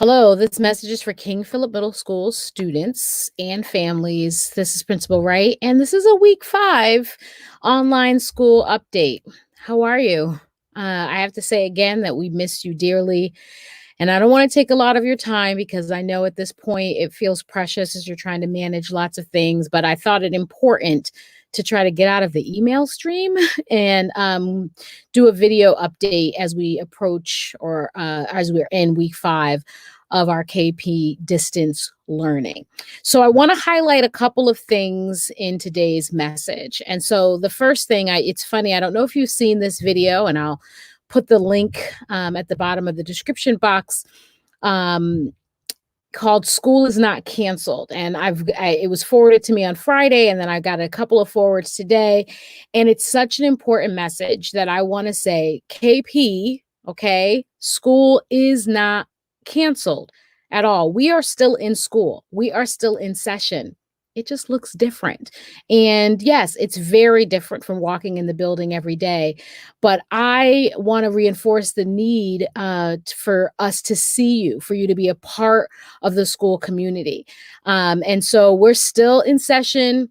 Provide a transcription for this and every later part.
Hello, this message is for King Philip Middle School students and families. This is Principal Wright, and this is a week 5 online school update. How are you? I have to say again that we miss you dearly, and I don't want to take a lot of your time because I know at this point it feels precious as you're trying to manage lots of things, but I thought it important to try to get out of the email stream and do a video update as we approach or as we're in week 5 of our KP distance learning. So I want to highlight a couple of things in today's message. And so the first thing, it's funny, I don't know if you've seen this video, and I'll put the link at the bottom of the description box. Called School is Not Canceled. And it was forwarded to me on Friday, and then I got a couple of forwards today. And it's such an important message that I want to say, KP, okay, school is not canceled at all. We are still in school. We are still in session. It just looks different. And yes, it's very different from walking in the building every day. But I want to reinforce the need for us to see you, for you to be a part of the school community. And so we're still in session.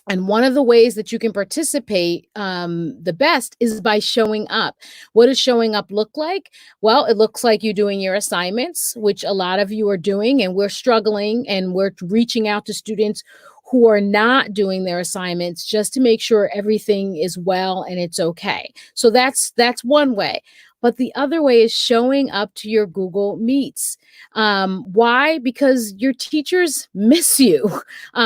And one of the ways that you can participate the best is by showing up. What does showing up look like? Well, it looks like you doing your assignments, which a lot of you are doing, and we're struggling and we're reaching out to students who are not doing their assignments just to make sure everything is well and it's okay. So that's one way. But the other way is showing up to your Google Meets. Why? Because your teachers miss you,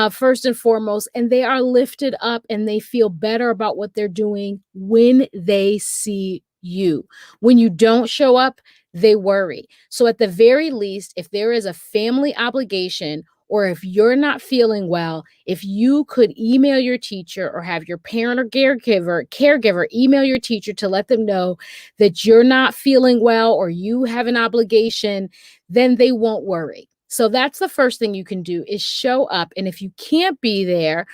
first and foremost, and they are lifted up and they feel better about what they're doing when they see you. When you don't show up, they worry. So at the very least, if there is a family obligation, or if you're not feeling well, if you could email your teacher or have your parent or caregiver email your teacher to let them know that you're not feeling well or you have an obligation, then they won't worry. So that's the first thing you can do is show up. And if you can't be there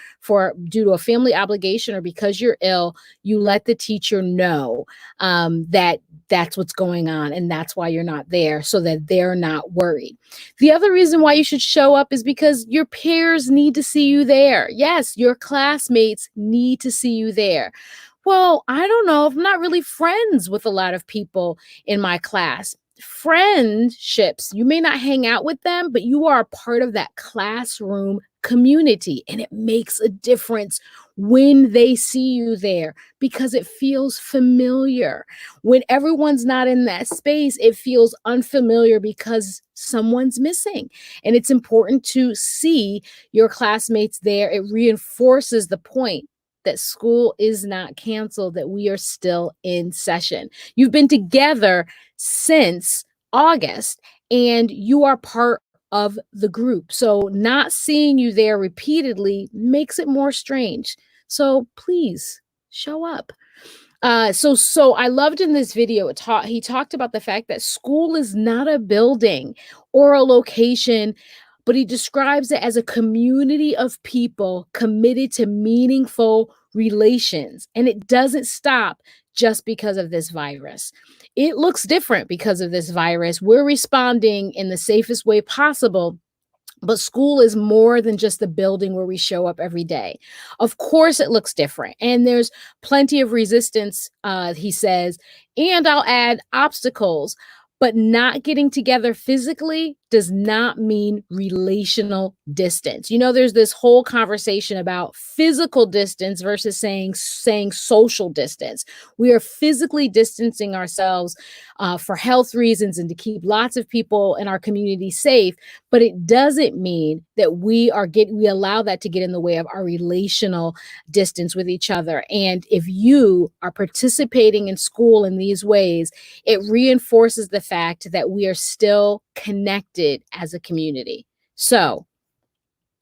due to a family obligation or because you're ill, you let the teacher know that that's what's going on and that's why you're not there, so that they're not worried. The other reason why you should show up is because your peers need to see you there. Yes, your classmates need to see you there. Well, I don't know. I'm not really friends with a lot of people in my class. Friendships, you may not hang out with them, but you are a part of that classroom community, and it makes a difference when they see you there because it feels familiar. When everyone's not in that space, it feels unfamiliar because someone's missing. And it's important to see your classmates there. It reinforces the point that school is not canceled, that we are still in session. You've been together since August and you are part of the group. So not seeing you there repeatedly makes it more strange. So please show up. So I loved in this video, he talked about the fact that school is not a building or a location, but he describes it as a community of people committed to meaningful relations. And it doesn't stop just because of this virus. It looks different because of this virus. We're responding in the safest way possible. But school is more than just the building where we show up every day. Of course, it looks different. And there's plenty of resistance, he says, and I'll add obstacles. But not getting together physically does not mean relational distance. You know, there's this whole conversation about physical distance versus saying social distance. We are physically distancing ourselves for health reasons and to keep lots of people in our community safe, but it doesn't mean that we allow that to get in the way of our relational distance with each other. And if you are participating in school in these ways, it reinforces the fact that we are still connected as a community. So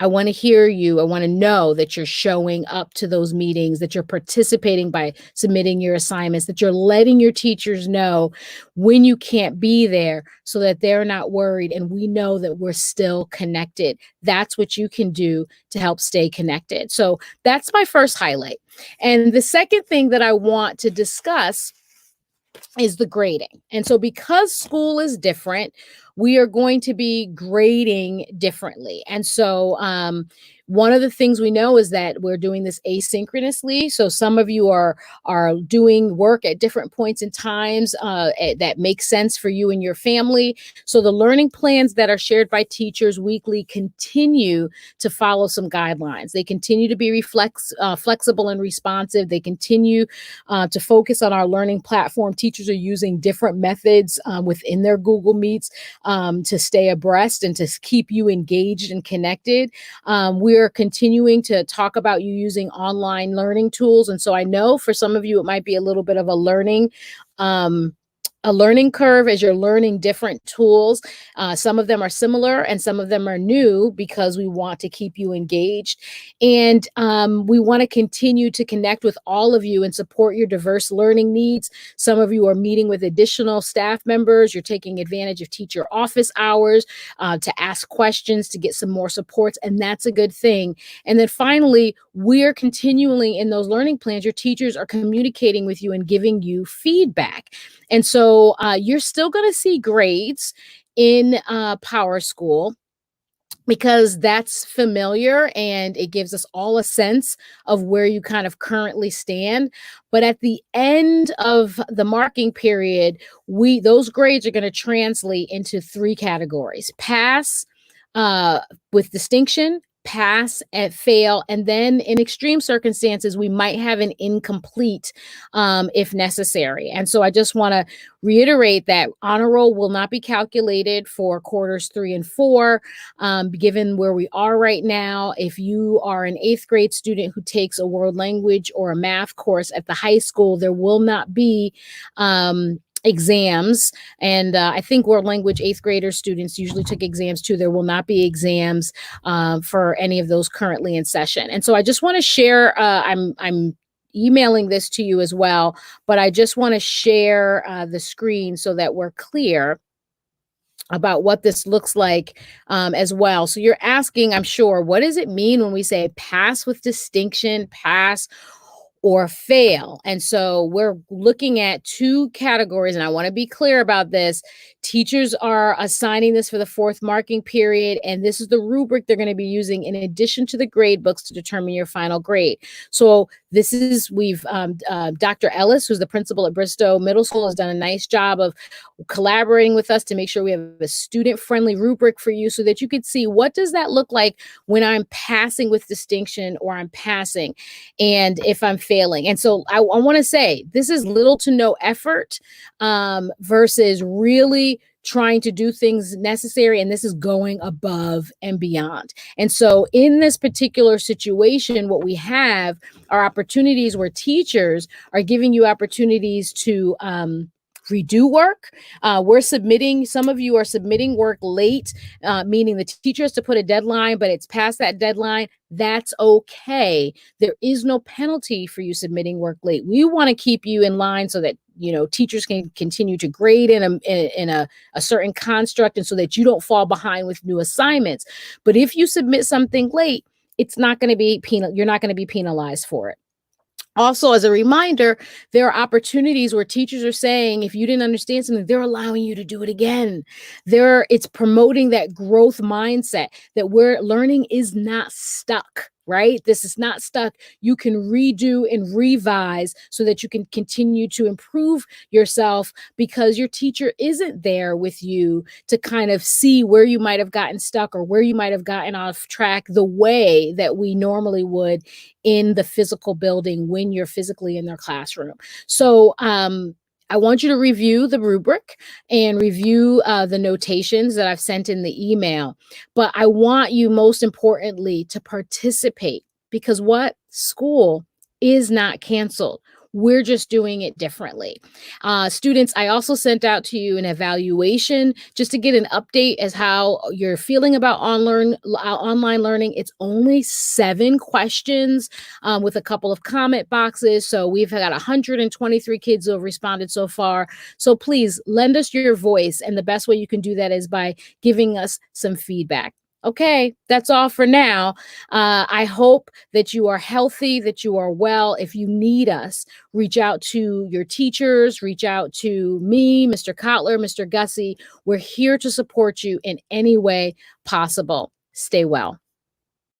I want to hear you. I want to know that you're showing up to those meetings, that you're participating by submitting your assignments, that you're letting your teachers know when you can't be there so that they're not worried. And we know that we're still connected. That's what you can do to help stay connected. So that's my first highlight. And the second thing that I want to discuss is the grading. And so because school is different, we are going to be grading differently. And so one of the things we know is that we're doing this asynchronously. So some of you are doing work at different points in times that make sense for you and your family. So the learning plans that are shared by teachers weekly continue to follow some guidelines. They continue to be flexible and responsive. They continue to focus on our learning platform. Teachers are using different methods within their Google Meets to stay abreast and to keep you engaged and connected. We're continuing to talk about you using online learning tools. And so I know for some of you, it might be a little bit of a learning curve as you're learning different tools. Some of them are similar and some of them are new because we want to keep you engaged. And we want to continue to connect with all of you and support your diverse learning needs. Some of you are meeting with additional staff members. You're taking advantage of teacher office hours to ask questions, to get some more supports, and that's a good thing. And then finally, we're continually in those learning plans. Your teachers are communicating with you and giving you feedback. And so you're still going to see grades in Power School because that's familiar and it gives us all a sense of where you kind of currently stand. But at the end of the marking period, those grades are going to translate into 3 categories: pass with distinction, pass and fail, and then in extreme circumstances we might have an incomplete if necessary. And so I just want to reiterate that honor roll will not be calculated for quarters 3 and 4 given where we are right now. If you are an 8th grade student who takes a world language or a math course at the high school, there will not be exams. And I think world language 8th grader students usually took exams too. There will not be exams for any of those currently in session. And so I just want to share, I'm emailing this to you as well, but I just want to share the screen so that we're clear about what this looks like as well. So you're asking, I'm sure, what does it mean when we say pass with distinction, pass or fail? And so we're looking at 2 categories, and I want to be clear about this. Teachers are assigning this for the 4th marking period, and this is the rubric they're going to be using in addition to the grade books to determine your final grade. So this is, Dr. Ellis, who's the principal at Bristow Middle School, has done a nice job of collaborating with us to make sure we have a student-friendly rubric for you so that you could see what does that look like when I'm passing with distinction or I'm passing, and if I'm failing. And so I want to say this is little to no effort versus really trying to do things necessary, and this is going above and beyond. And so in this particular situation, what we have are opportunities where teachers are giving you opportunities to redo work. Some of you are submitting work late, meaning the teacher has to put a deadline, but it's past that deadline. That's okay. There is no penalty for you submitting work late. We want to keep you in line so that teachers can continue to grade in a certain construct, and so that you don't fall behind with new assignments. But if you submit something late, it's not going to be you're not going to be penalized for it. Also, as a reminder, there are opportunities where teachers are saying, if you didn't understand something, they're allowing you to do it again. It's promoting that growth mindset that where learning is not stuck, right? This is not stuck. You can redo and revise so that you can continue to improve yourself, because your teacher isn't there with you to kind of see where you might have gotten stuck or where you might have gotten off track the way that we normally would in the physical building when you're physically in their classroom. So I want you to review the rubric and review the notations that I've sent in the email. But I want you, most importantly, to participate, because school is not canceled. We're just doing it differently. Students, I also sent out to you an evaluation just to get an update as how you're feeling about online learning. It's only 7 questions with a couple of comment boxes. So we've got 123 kids who have responded so far. So please lend us your voice. And the best way you can do that is by giving us some feedback. Okay, that's all for now. I hope that you are healthy, that you are well. If you need us, reach out to your teachers, reach out to me, Mr. Kotler, Mr. Gussie. We're here to support you in any way possible. Stay well.